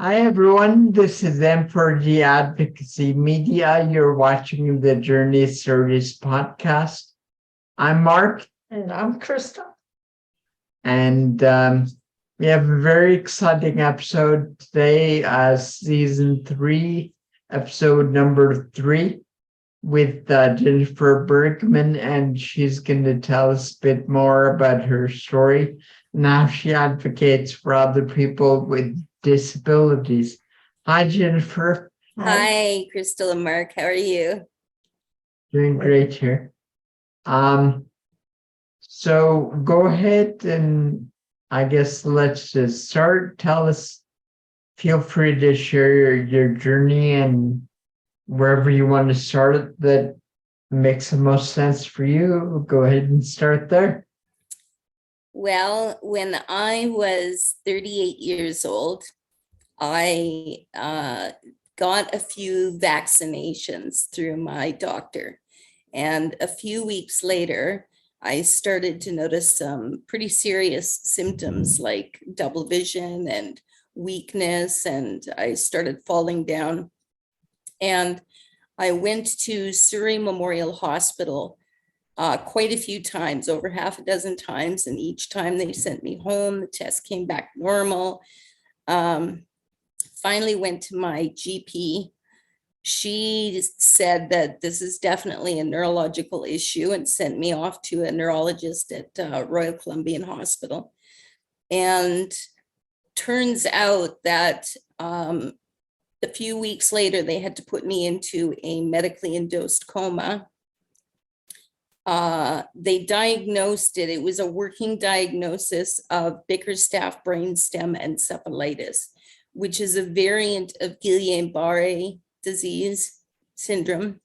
Hi everyone, this is M4G Advocacy Media. You're watching the Journey Series podcast. I'm Mark. And I'm Krista. And we have a very exciting episode today, season 3, episode number 3, with Jennifer Bergman, and she's going to tell us a bit more about her story and how she advocates for other people with disabilities. Hi, Jennifer. Hi, Crystal and Mark. How are you? Doing great here. So go ahead and I guess let's just start. Tell us, feel free to share your journey and wherever you want to start that makes the most sense for you. Go ahead and start there. Well, when I was 38 years old, I got a few vaccinations through my doctor. And a few weeks later, I started to notice some pretty serious symptoms like double vision and weakness, and I started falling down. And I went to Surrey Memorial Hospital quite a few times, over half a dozen times, and each time they sent me home. The test came back normal. Finally went to my GP. She said that this is definitely a neurological issue and sent me off to a neurologist at Royal Columbian Hospital. And turns out that a few weeks later, they had to put me into a medically induced coma. They diagnosed it. It was a working diagnosis of Bickerstaff brainstem encephalitis, which is a variant of Guillain-Barré disease syndrome.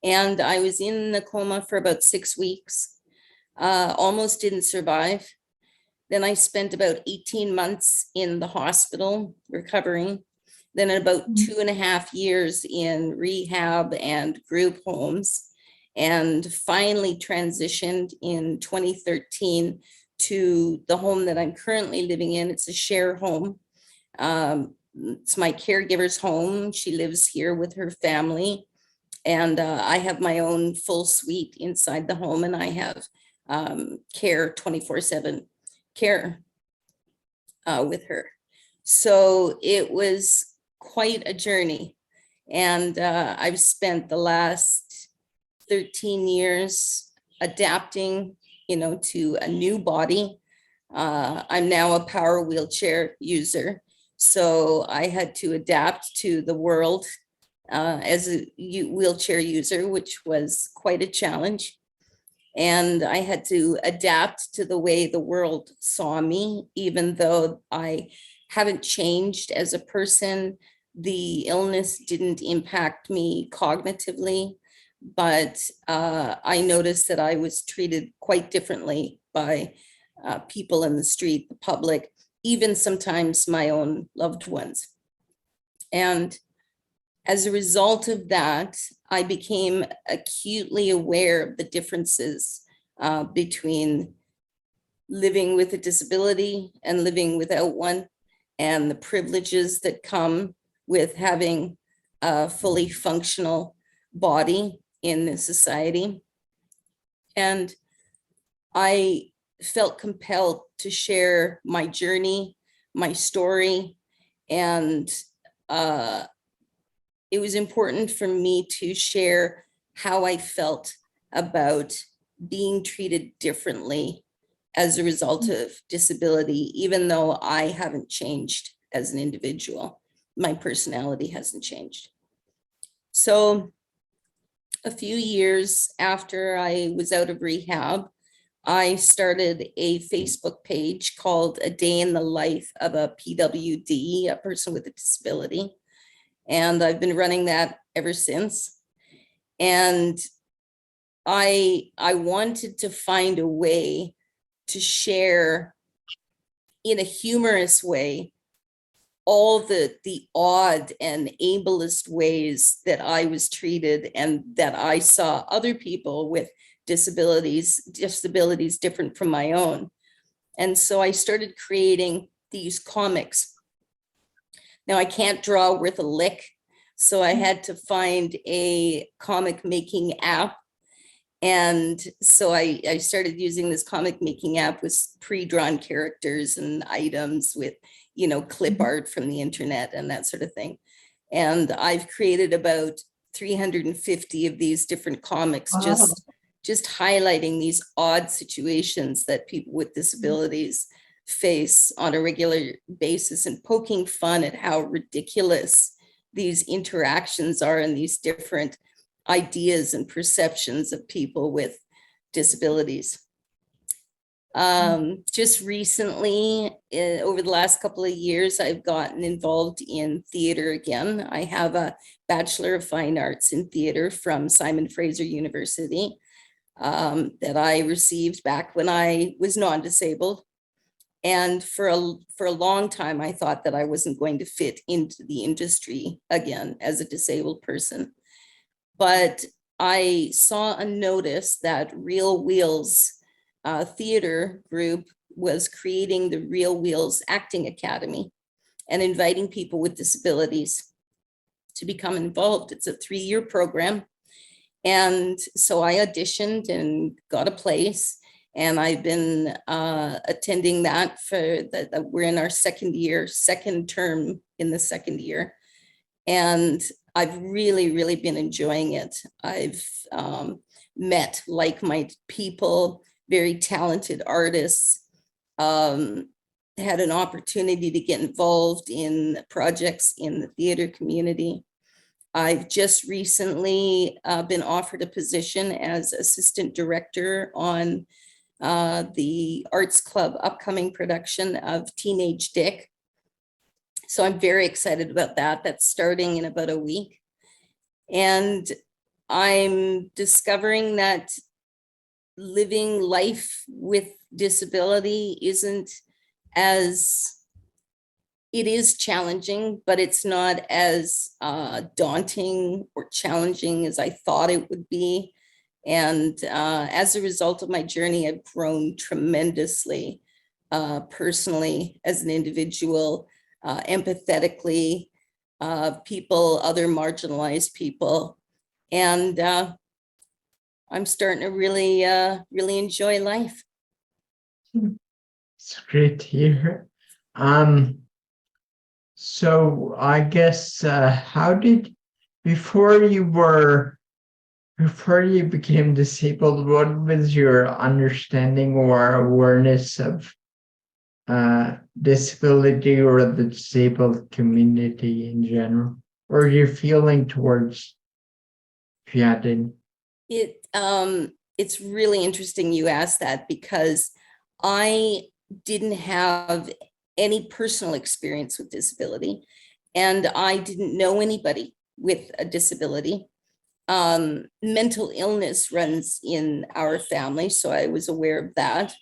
And I was in the coma for about 6 weeks, almost didn't survive. Then I spent about 18 months in the hospital recovering. Then about 2.5 years in rehab and group homes, and finally transitioned in 2013 to the home that I'm currently living in. It's a share home. It's my caregiver's home. She lives here with her family. And I have my own full suite inside the home, and I have care 24/7 care with her. So it was quite a journey. And I've spent the last 13 years adapting, to a new body. I'm now a power wheelchair user. So I had to adapt to the world as a wheelchair user, which was quite a challenge. And I had to adapt to the way the world saw me, even though I haven't changed as a person. The illness didn't impact me cognitively, but I noticed that I was treated quite differently by people in the street, the public, even sometimes my own loved ones. And as a result of that, I became acutely aware of the differences between living with a disability and living without one, and the privileges that come with having a fully functional body in this society. And I felt compelled to share my journey, my story, and it was important for me to share how I felt about being treated differently as a result of disability, even though I haven't changed as an individual. My personality hasn't changed. So a few years after I was out of rehab, I started a Facebook page called A Day in the Life of a PWD, a person with a disability. And I've been running that ever since. And I wanted to find a way to share in a humorous way all the odd and ableist ways that I was treated and that I saw other people with disabilities different from my own. And so I started creating these comics Now I can't draw worth a lick, so I had to find a comic making app. And so I started using this comic making app with pre-drawn characters and items with, clip art from the internet and that sort of thing. And I've created about 350 of these different comics, Wow. just highlighting these odd situations that people with disabilities face on a regular basis and poking fun at how ridiculous these interactions are and these different ideas and perceptions of people with disabilities. Just recently, over the last couple of years, I've gotten involved in theater again. I have a Bachelor of Fine Arts in Theater from Simon Fraser University that I received back when I was non-disabled. And for a long time, I thought that I wasn't going to fit into the industry again as a disabled person. But I saw a notice that Real Wheels theater group was creating the Real Wheels Acting Academy and inviting people with disabilities to become involved. It's a 3-year program. And so I auditioned and got a place. And I've been attending that we're in our second term in the second year. And I've really, really been enjoying it. I've met like-minded people, very talented artists, had an opportunity to get involved in projects in the theater community. I've just recently been offered a position as assistant director on the Arts Club upcoming production of Teenage Dick. So I'm very excited about that. That's starting in about a week. And I'm discovering that living life with disability it is challenging, but it's not as daunting or challenging as I thought it would be. And as a result of my journey, I've grown tremendously personally as an individual, empathetically, other marginalized people. And I'm starting to really, really enjoy life. It's great to hear. So I guess before you became disabled, what was your understanding or awareness of disability or the disabled community in general, or your feeling towards, if you had any? It's really interesting you asked that, because I didn't have any personal experience with disability, and I didn't know anybody with a disability. Mental illness runs in our family, so I was aware of that.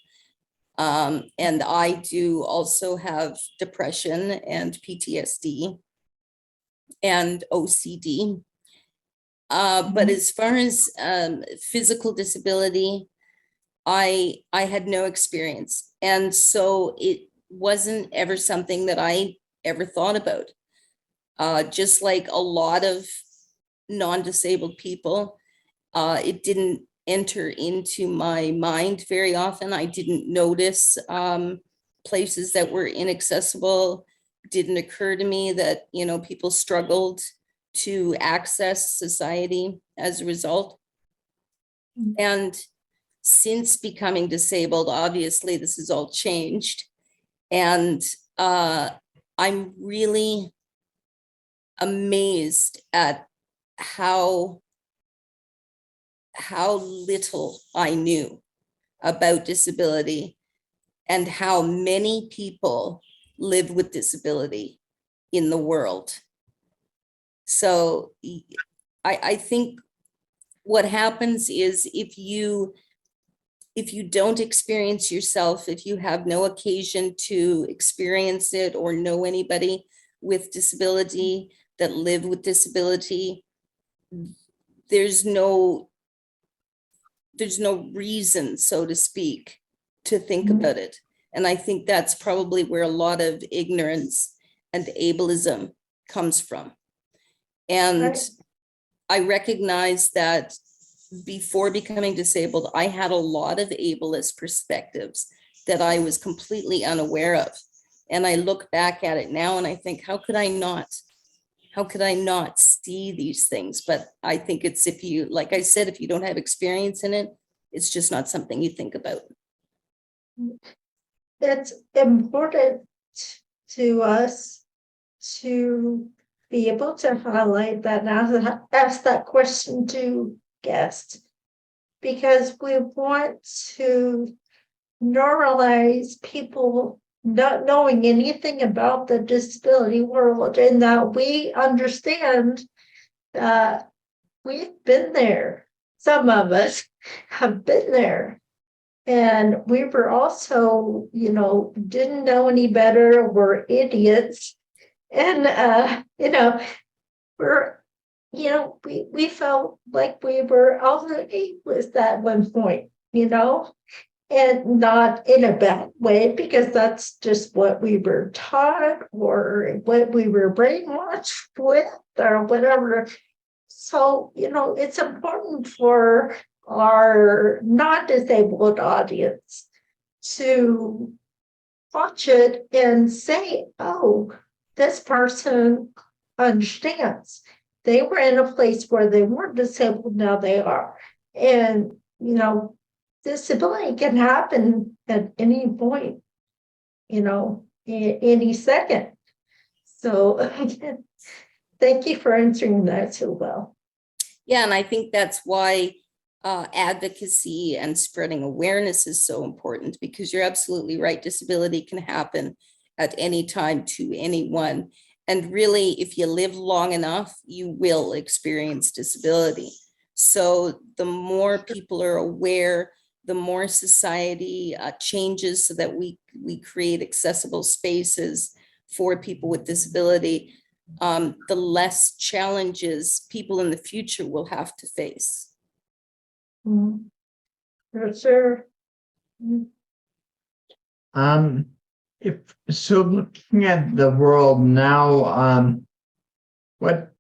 And I do also have depression and PTSD and OCD. But as far as physical disability, I had no experience. And so it wasn't ever something that I ever thought about. Just like a lot of non-disabled people, it didn't enter into my mind very often. I didn't notice places that were inaccessible. Didn't occur to me that, people struggled to access society as a result. And since becoming disabled, obviously this has all changed. And I'm really amazed at how little I knew about disability and how many people live with disability in the world. So I think what happens is if you don't experience yourself, if you have no occasion to experience it or know anybody with disability that live with disability, there's no reason, so to speak, to think about it. And I think that's probably where a lot of ignorance and ableism comes from. And Right. I recognize that before becoming disabled, I had a lot of ableist perspectives that I was completely unaware of. And I look back at it now and I think, how could I not see these things? But I think it's, if you, like I said, if you don't have experience in it, it's just not something you think about. It's important to us to be able to highlight that and ask that question to guests, because we want to normalize people not knowing anything about the disability world, and that we understand that we've been there. Some of us have been there. And we were also, didn't know any better, we're idiots. And, we felt like we were all ableist at one point, and not in a bad way, because that's just what we were taught or what we were brainwashed with or whatever. So, it's important for our non-disabled audience to watch it and say, oh, this person understands. They were in a place where they weren't disabled, now they are. And, disability can happen at any point, any second. So thank you for answering that so well. Yeah, and I think that's why advocacy and spreading awareness is so important, because you're absolutely right. Disability can happen at any time to anyone. And really, if you live long enough, you will experience disability. So the more people are aware, the more society changes so that we create accessible spaces for people with disability, the less challenges people in the future will have to face. For sure. If so, looking at the world now, what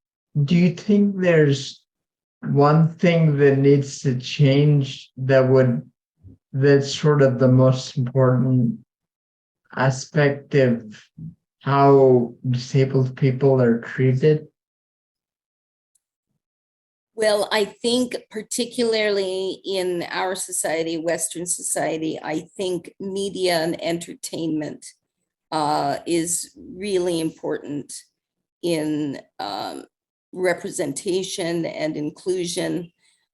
do you think there's one thing that needs to change that's sort of the most important aspect of how disabled people are treated? Well, I think particularly in our society, Western society, I think media and entertainment is really important in representation and inclusion.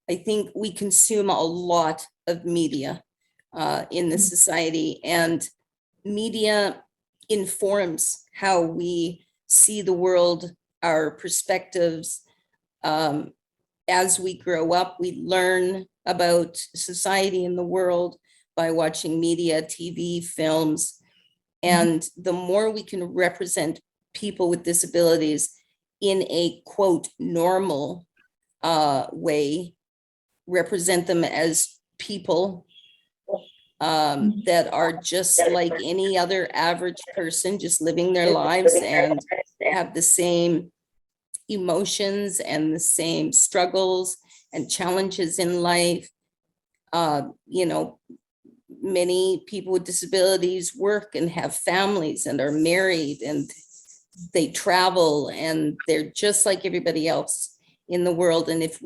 I think we consume a lot of media in the society, and media informs how we see the world, our perspectives. As we grow up, we learn about society and the world by watching media, TV, films. And the more we can represent people with disabilities in a quote normal way, represent them as people that are just like any other average person, just living their lives and have the same emotions and the same struggles and challenges in life. Many people with disabilities work and have families and are married and they travel and they're just like everybody else in the world. And if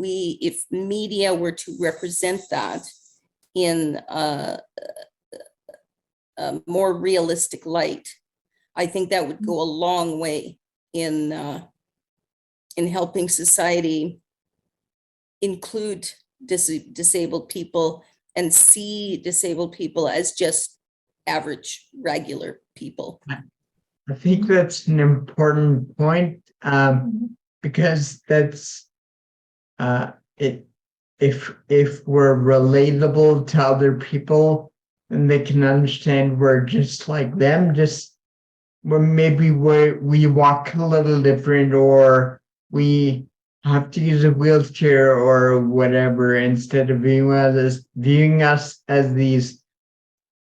media were to represent that in a more realistic light, I think that would go a long way in helping society include disabled people and see disabled people as just average, regular people. I think that's an important point, because that's it. If we're relatable to other people, and they can understand we're just like them, just maybe we walk a little different, or we have to use a wheelchair or whatever, instead of viewing us as these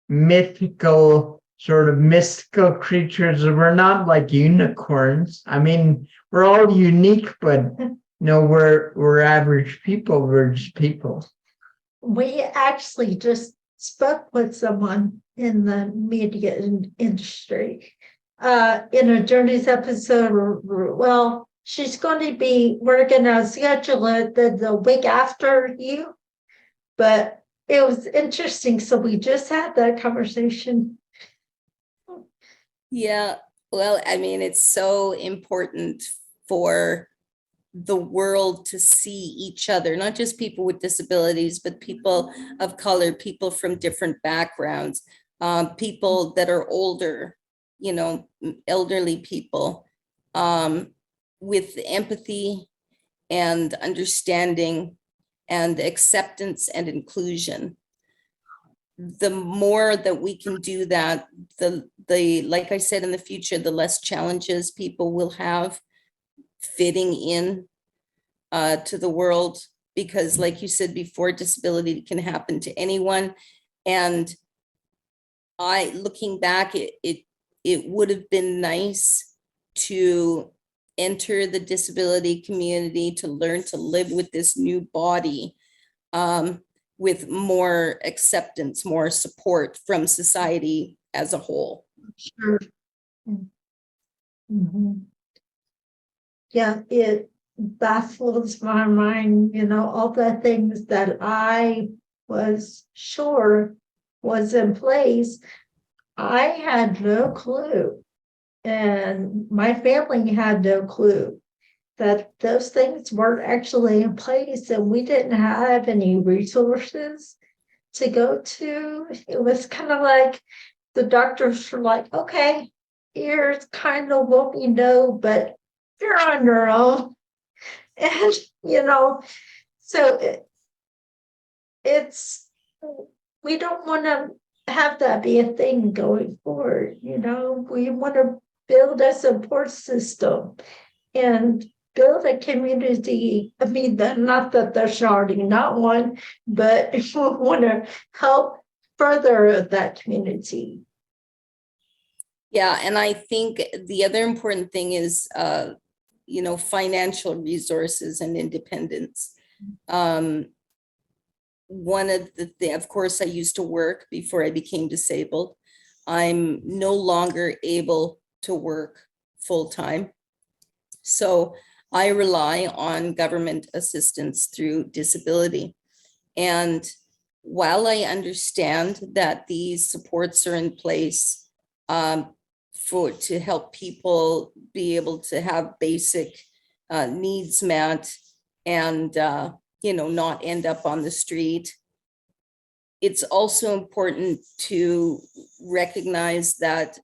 mythical sort of mystical creatures. We're not like unicorns. I mean, we're all unique, but no, we're average people. We're just people. We actually just spoke with someone in the media industry in a Journey's episode. Well, she's going to be, we're going to schedule it the week after you, but it was interesting. So we just had that conversation. Yeah, well, I mean, it's so important for the world to see each other, not just people with disabilities, but people of color, people from different backgrounds, people that are older, you know, elderly people, with empathy and understanding and acceptance and inclusion. The more that we can do that, the like I said, in the future, the less challenges people will have fitting in to the world, because like you said before, disability can happen to anyone. And looking back, it would have been nice to enter the disability community, to learn to live with this new body, with more acceptance, more support from society as a whole. Sure. Mhm. Yeah, it baffles my mind, all the things that I was sure was in place. I had no clue, and my family had no clue that those things weren't actually in place, and we didn't have any resources to go to. It was kind of like the doctors were like, okay, here's kind of what we know, but you're on your own. And, so it's, we don't want to have that be a thing going forward. We want to build a support system and build a community. I mean, not that there's already not one, but we want to help further that community. Yeah, and I think the other important thing is, financial resources and independence. One of of course, I used to work before I became disabled. I'm no longer able to work full-time. So I rely on government assistance through disability. And while I understand that these supports are in place to help people be able to have basic needs met and not end up on the street, it's also important to recognize that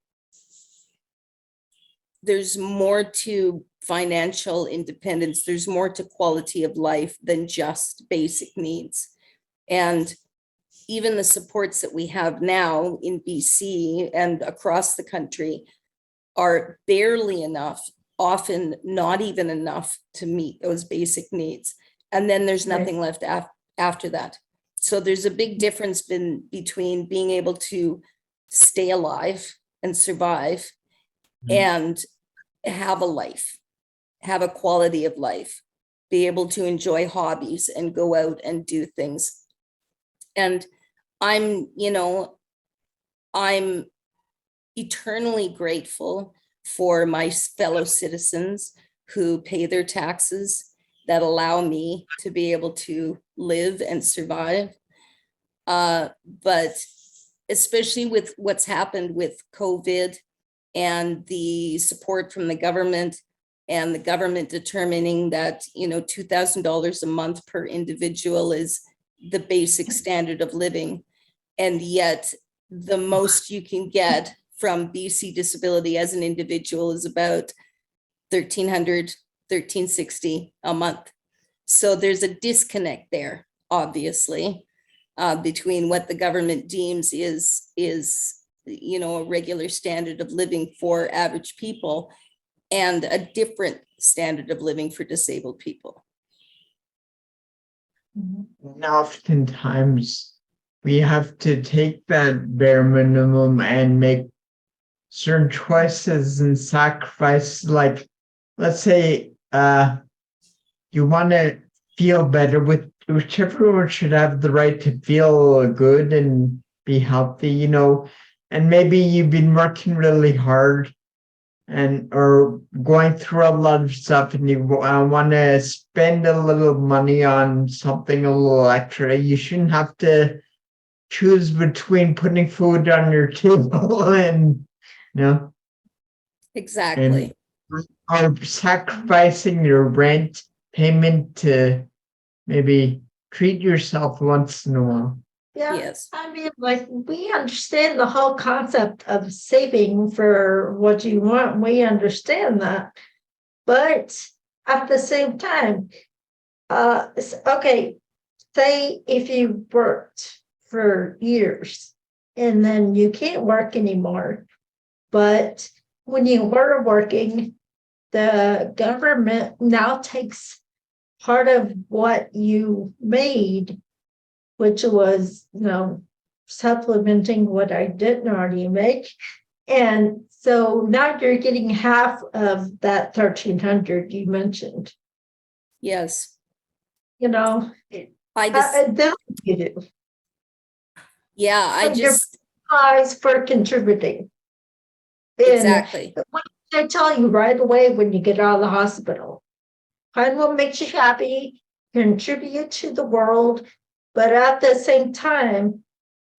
there's more to financial independence. There's more to quality of life than just basic needs. And even the supports that we have now in BC and across the country are barely enough, often not even enough to meet those basic needs. And then there's nothing left after that. So there's a big difference between being able to stay alive and survive and have a life, have a quality of life, be able to enjoy hobbies and go out and do things. And I'm eternally grateful for my fellow citizens who pay their taxes that allow me to be able to live and survive. But especially with what's happened with COVID and the support from the government, and the government determining that, $2,000 a month per individual is the basic standard of living. And yet the most you can get from BC Disability as an individual is about $1,300, $1,360 a month. So there's a disconnect there, obviously, between what the government deems is a regular standard of living for average people and a different standard of living for disabled people. And oftentimes we have to take that bare minimum and make certain choices and sacrifices. Like, let's say you want to feel better, which everyone should have the right to feel good and be healthy, and maybe you've been working really hard and or going through a lot of stuff, and you want to spend a little money on something a little extra. You shouldn't have to choose between putting food on your table and you know and Exactly. or sacrificing your rent payment to maybe treat yourself once in a while. Yeah, Yes. I mean, like, we understand the whole concept of saving for what you want. We understand that. But at the same time, okay, say if you worked for years and then you can't work anymore, but when you were working, the government now takes part of what you made, which was, supplementing what I didn't already make. And so now you're getting half of that 1,300 you mentioned, Yes. you know, I just, then you do. yeah, I So your just, prize for contributing. And exactly. what I tell you right away when you get out of the hospital, find what makes you happy, contribute to the world, but at the same time,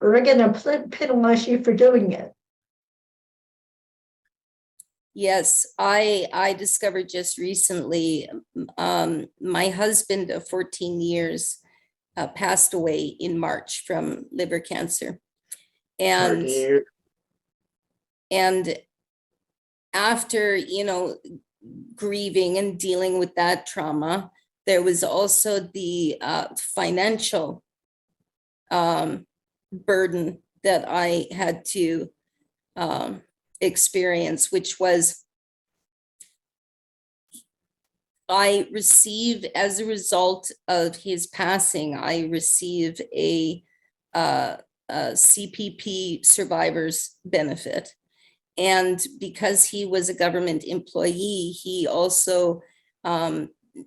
we're going to penalize you for doing it. Yes, I discovered just recently, my husband of 14 years passed away in March from liver cancer. And and after, grieving and dealing with that trauma, there was also the financial burden that I had to experience, which was I received, as a result of his passing, I received a CPP survivor's benefit. And because he was a government employee, he also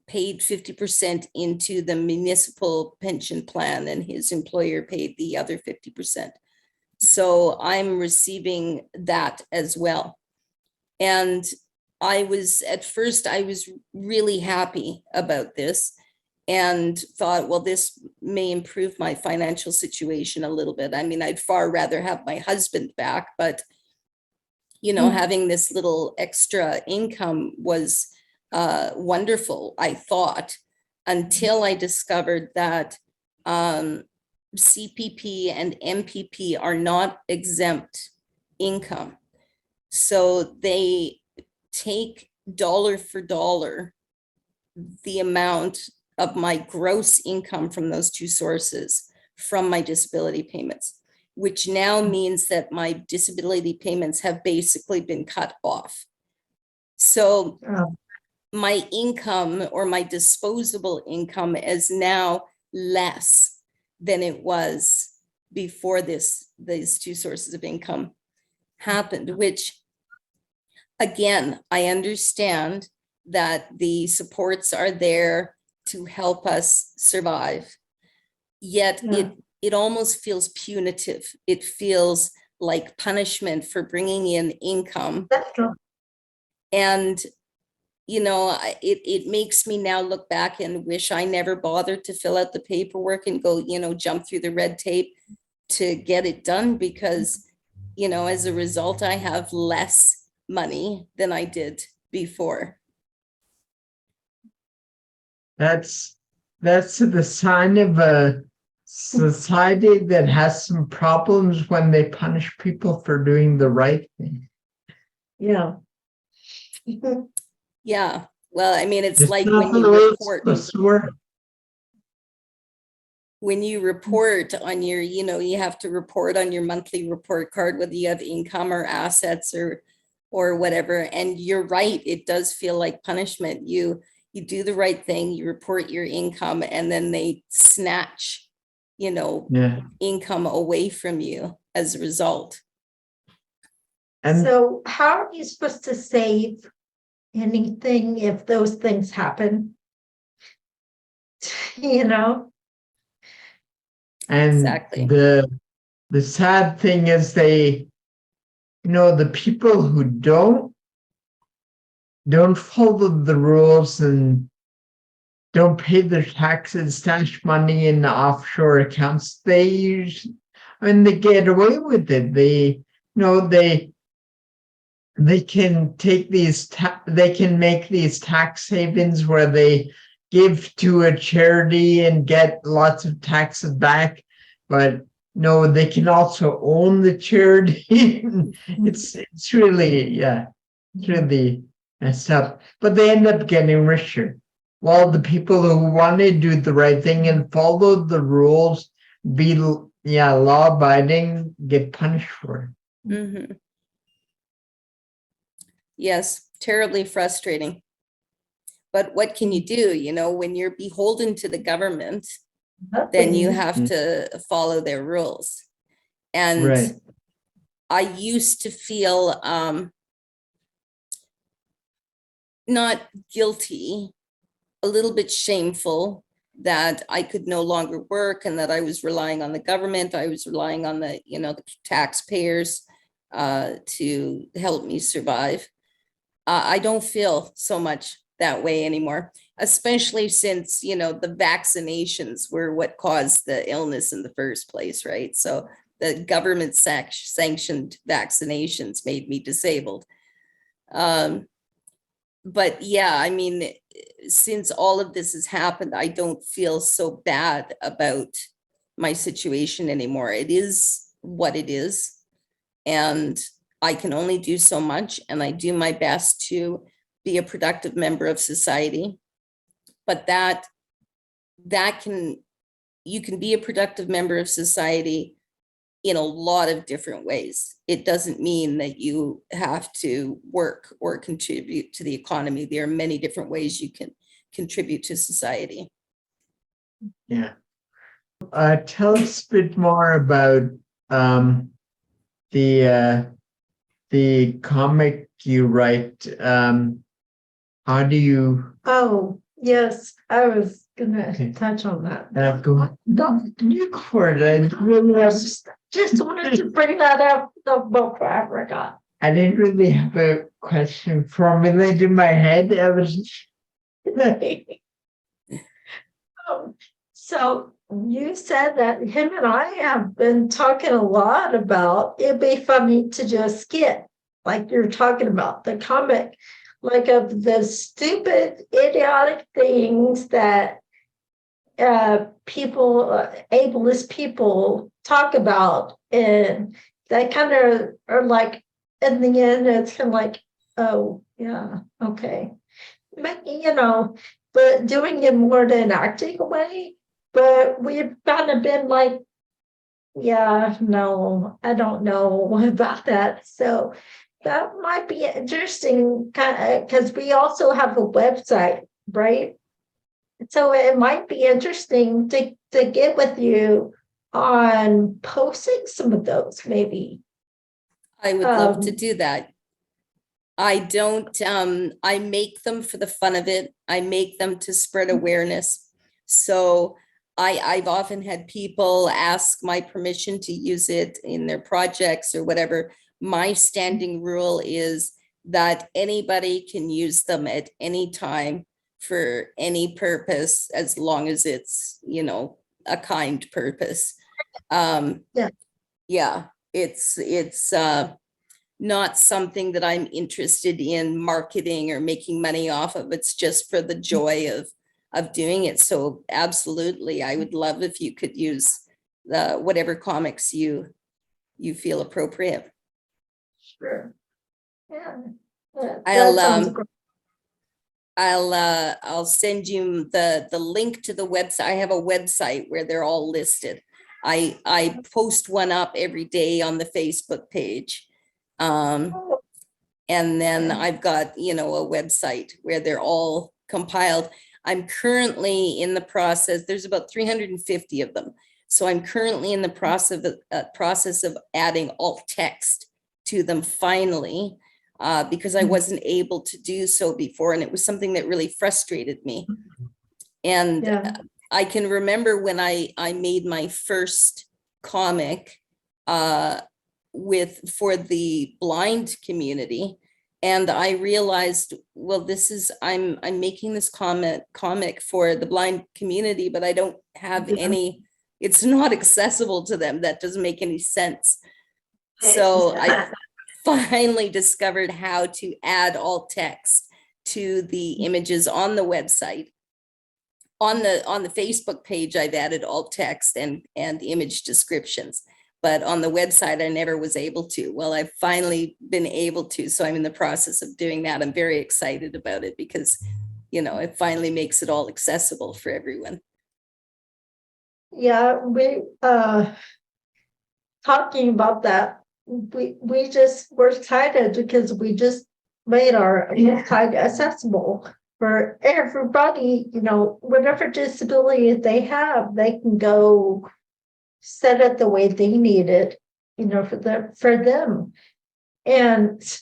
paid 50% into the municipal pension plan, and his employer paid the other 50%. So I'm receiving that as well. And at first, I was really happy about this and thought, well, this may improve my financial situation a little bit. I mean, I'd far rather have my husband back, but having this little extra income was wonderful, I thought, until I discovered that CPP and MPP are not exempt income. So they take dollar for dollar the amount of my gross income from those two sources from my disability payments, which now means that my disability payments have basically been cut off. So my income, or my disposable income, is now less than it was before these two sources of income happened, which, again, I understand that the supports are there to help us survive. Yet it almost feels punitive. It feels like punishment for bringing in income. That's true. And, it makes me now look back and wish I never bothered to fill out the paperwork and go, jump through the red tape to get it done, because, as a result, I have less money than I did before. That's the sign of a society that has some problems when they punish people for doing the right thing. Yeah. Yeah. Well, I mean, it's It's like not when the you way it's report, supposed to work. when you report on your, you have to report on your monthly report card, whether you have income or assets or whatever. And you're right, it does feel like punishment. You do the right thing, you report your income, and then they snatch, Yeah. income away from you as a result. And So how are you supposed to save anything if those things happen? You know? and Exactly. the sad thing is the people who don't follow the rules and don't pay their taxes, stash money in offshore accounts, they get away with it. They can take they can make these tax havens where they give to a charity and get lots of taxes back, but no, they can also own the charity. It's really, yeah, it's really messed up. But they end up getting richer. While the people who want to do the right thing and follow the rules, be law abiding, get punished for it. Mhm. Yes, terribly frustrating. But what can you do? When you're beholden to the government, then you Nothing. have to follow their rules. And Right. I used to feel not guilty, a little bit shameful that I could no longer work and that I was relying on the government. I was relying on the taxpayers to help me survive. I don't feel so much that way anymore, especially since, the vaccinations were what caused the illness in the first place, right? So the government sanctioned vaccinations made me disabled. But yeah, I mean, since all of this has happened, I don't feel so bad about my situation anymore. It is what it is. And I can only do so much, and I do my best to be a productive member of society. But you can be a productive member of society in a lot of different ways. It doesn't mean that you have to work or contribute to the economy. There are many different ways you can contribute to society. Yeah. Tell us a bit more about um, the comic you write. How do you Oh, yes, I was Okay. gonna touch on that. go? No, you go for it. I really Just wanted to bring that up before I forgot. I didn't really have a question formulated in my head. I was So you said that him and I have been talking a lot about it'd be funny to do a skit, like you're talking about the comic, like of the stupid, idiotic things that people, ableist people talk about, and they kind of are like, in the end, it's kind of like, oh yeah, okay, but but doing it more in an acting way. But we've kind of been like, yeah, no, I don't know about that. So that might be interesting, kind of, because we also have a website, right? So it might be interesting to get with you on posting some of those, maybe. I would love to Um, do that. I don't, I make them for the fun of it. I make them to spread awareness. So I've often had people ask my permission to use it in their projects or whatever. My standing rule is that anybody can use them at any time for any purpose, as long as it's, a kind purpose. Yeah. Yeah, it's not something that I'm interested in marketing or making money off of. It's just for the joy of doing it. So absolutely, I would love if you could use the whatever comics you feel appropriate. Sure. Yeah. That I'll sounds great. I'll send you the link to the website. I have a website where they're all listed. I post one up every day on the Facebook page. Oh, And then okay. I've got, a website where they're all compiled. I'm currently in the process, there's about 350 of them. So I'm currently in the process of adding alt text to them finally, because I wasn't able to do so before. And it was something that really frustrated me. And Yeah. I can remember when I made my first comic for the blind community. And I realized, well, I'm making this comic for the blind community, but I don't have any, it's not accessible to them. That doesn't make any sense. So I finally discovered how to add alt text to the images on the website. On the Facebook page, I've added alt text and image descriptions, but on the website, I never was able to. Well, I've finally been able to, so I'm in the process of doing that. I'm very excited about it because, it finally makes it all accessible for everyone. Yeah, we talking about that. We just were excited because we just made our website accessible for everybody, whatever disability they have, they can go set it the way they need it, for them. And so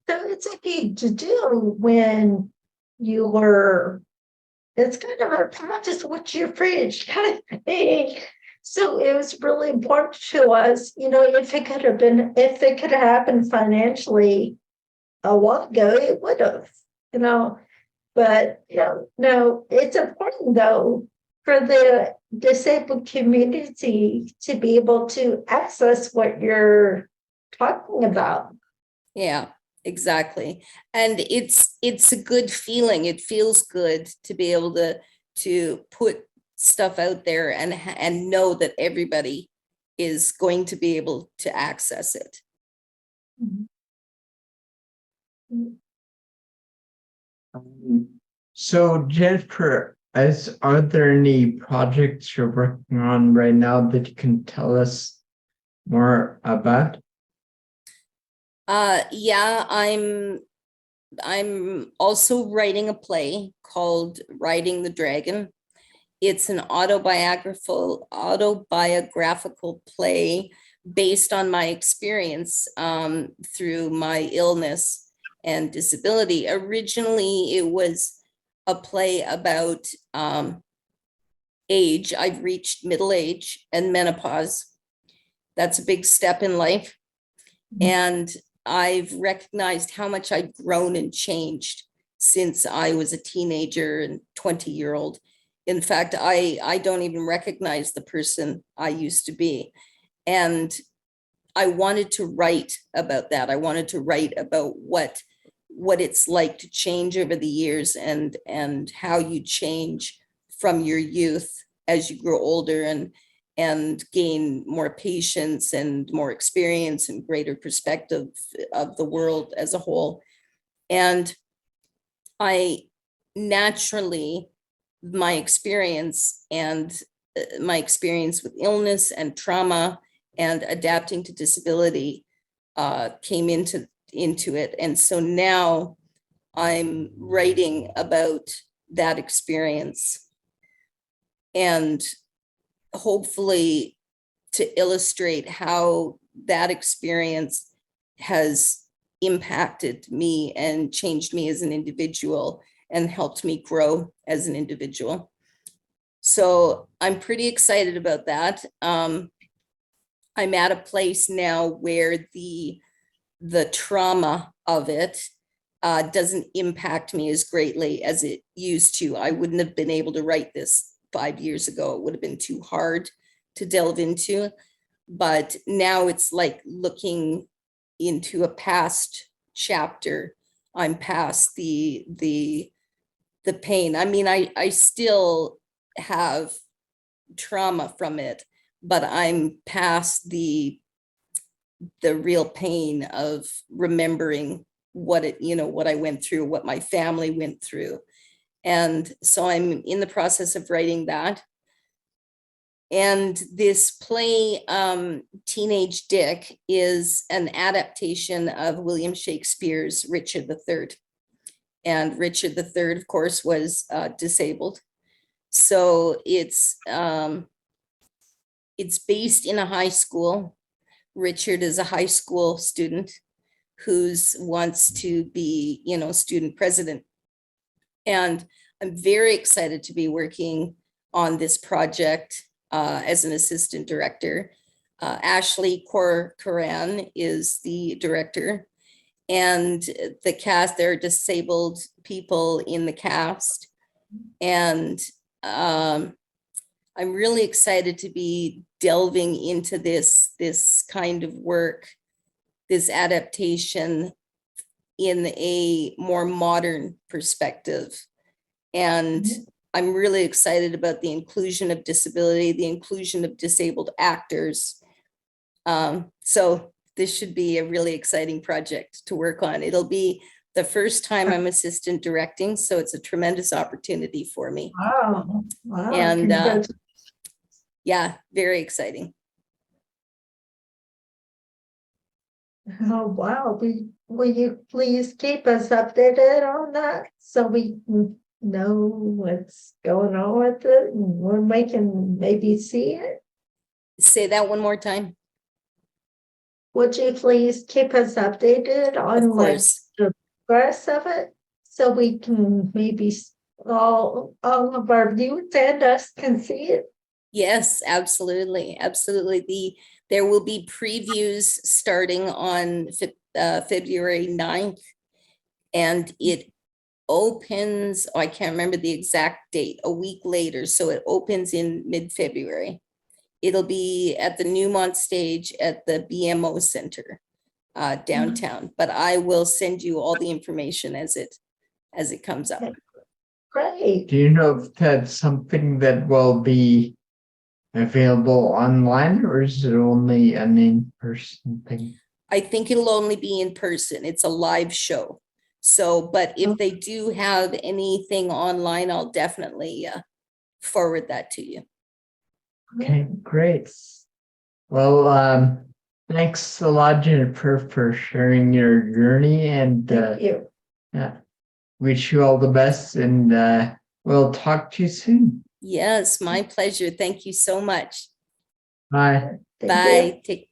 it's easy to do when it's kind of a practice what you preach kind of thing. So it was really important to us, if it could have happened financially a while ago, it would have, but no, it's important though for the disabled community to be able to access what you're talking about. Yeah, exactly. And it's a good feeling. It feels good to be able to put stuff out there and know that everybody is going to be able to access it. So Jennifer, are there any projects you're working on right now that you can tell us more about? Yeah, I'm also writing a play called Riding the Dragon. It's an autobiographical play based on my experience through my illness and disability. Originally, it was a play about age. I've reached middle age and menopause. That's a big step in life. And I've recognized how much I've grown and changed since I was a teenager and 20-year-old. In fact, I don't even recognize the person I used to be. And I wanted to write about that. I wanted to write about what it's like to change over the years and how you change from your youth as you grow older and gain more patience and more experience and greater perspective of the world as a whole. And I naturally, my experience with illness and trauma and adapting to disability came into it. And so now I'm writing about that experience and hopefully to illustrate how that experience has impacted me and changed me as an individual and helped me grow as an individual. So I'm pretty excited about that. I'm at a place now where the trauma of it doesn't impact me as greatly as it used to. I wouldn't have been able to write this 5 years ago. It would have been too hard to delve into. But now it's like looking into a past chapter. I'm past the pain. I mean, I still have trauma from it, but I'm past the real pain of remembering what I went through, what my family went through. And so I'm in the process of writing that. And this play, Teenage Dick, is an adaptation of William Shakespeare's Richard III. And Richard III, of course, was disabled. So it's based in a high school Richard is a high school student who's wants to be, student president. And I'm very excited to be working on this project as an assistant director. Ashley Koran is the director, and the cast, there are disabled people in the cast. And I'm really excited to be delving into this kind of work, this adaptation in a more modern perspective. And I'm really excited about the inclusion of disability, the inclusion of disabled actors. So this should be a really exciting project to work on. It'll be the first time I'm assistant directing, so it's a tremendous opportunity for me. Wow. Wow. And Congratulations. yeah, very exciting. Oh, wow. Will you please keep us updated on that so we can know what's going on with it and when we can maybe see it? Say that one more time. Would you please keep us updated Of on like course. the progress of it so we can maybe all of our viewers and us can see it? Yes, absolutely. Absolutely. There will be previews starting on February 9th, and it opens, I can't remember the exact date, a week later. So it opens in mid-February. It'll be at the Newmont stage at the BMO Center downtown, but I will send you all the information as it comes up. Great. Do you know if that's something that will be available online, or is it only an in-person thing? I think it'll only be in person. It's a live show. So, but if they do have anything online, I'll definitely forward that to you. Okay, great. Well, thanks a lot, Jennifer, for sharing your journey, and Thank you. wish you all the best, and we'll talk to you soon. Yes, my pleasure. Thank you so much. Bye. Thank you. Bye. Take